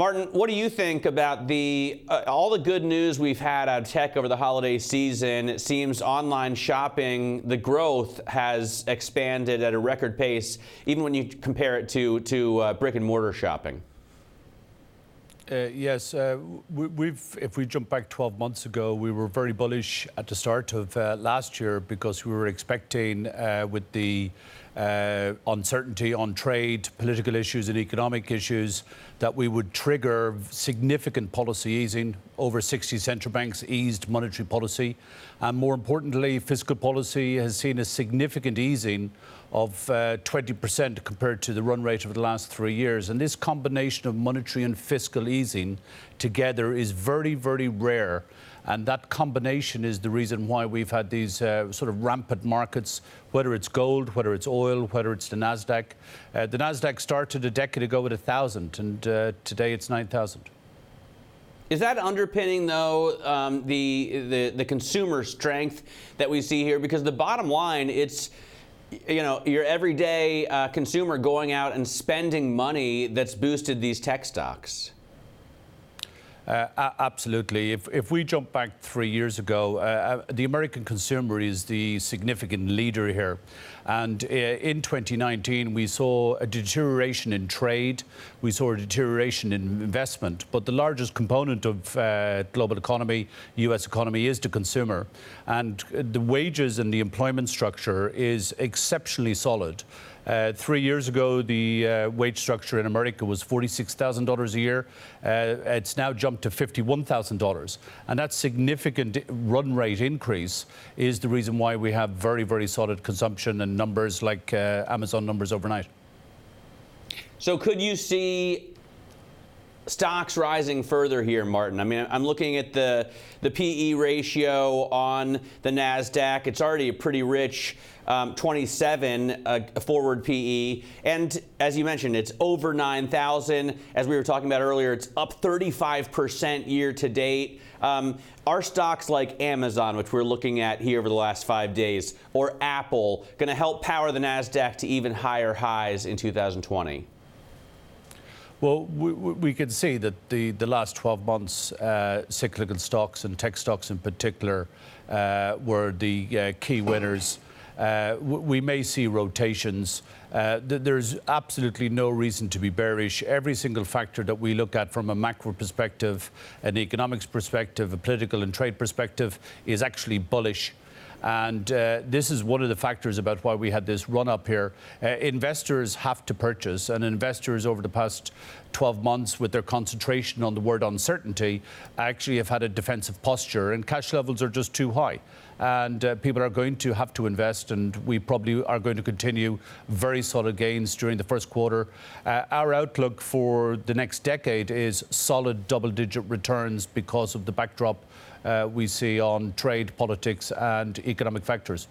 Martin, what do you think about all the good news we've had out of tech over the holiday season? It seems online shopping, the growth has expanded at a record pace, even when you compare it to brick and mortar shopping. Yes, if we jump back 12 months ago, we were very bullish at the start of last year because we were expecting with the uncertainty on trade, political issues and economic issues, that we would trigger significant policy easing. Over 60 central banks eased monetary policy. And more importantly, fiscal policy has seen a significant easing of 20% compared to the run rate over the last 3 years. And this combination of monetary and fiscal easing together is very, very rare. And that combination is the reason why we've had these sort of rampant markets, whether it's gold, whether it's oil, whether it's the Nasdaq. The Nasdaq started a decade ago at 1,000, and today it's 9,000. Is that underpinning, though, the consumer strength that we see here? Because the bottom line, it's your everyday consumer going out and spending money that's boosted these tech stocks. Absolutely. If we jump back 3 years ago, the American consumer is the significant leader here. And in 2019, we saw a deterioration in trade. We saw a deterioration in investment. But the largest component of global economy, U.S. economy, is the consumer. And the wages and the employment structure is exceptionally solid. 3 years ago, the wage structure in America was $46,000 a year. It's now jumped to $51,000. And that significant run rate increase is the reason why we have very, very solid consumption and numbers like Amazon numbers overnight. So could you see stocks rising further here, Martin? I mean, I'm looking at the PE ratio on the Nasdaq. It's already a pretty rich 27 forward PE. And as you mentioned, it's over 9,000. As we were talking about earlier, it's up 35% year to date. Are stocks like Amazon, which we're looking at here over the last 5 days, or Apple, going to help power the Nasdaq to even higher highs in 2020? Well, we can see that the last 12 months, cyclical stocks and tech stocks in particular were the key winners. We may see rotations. There's absolutely no reason to be bearish. Every single factor that we look at from a macro perspective, an economics perspective, a political and trade perspective is actually bullish. And this is one of the factors about why we had this run up here. Investors have to purchase, and investors over the past 12 months, with their concentration on the word uncertainty, actually have had a defensive posture, and cash levels are just too high. And people are going to have to invest, and we probably are going to continue very solid gains during the first quarter. Our outlook for the next decade is solid double-digit returns because of the backdrop we see on trade, politics and economic factors.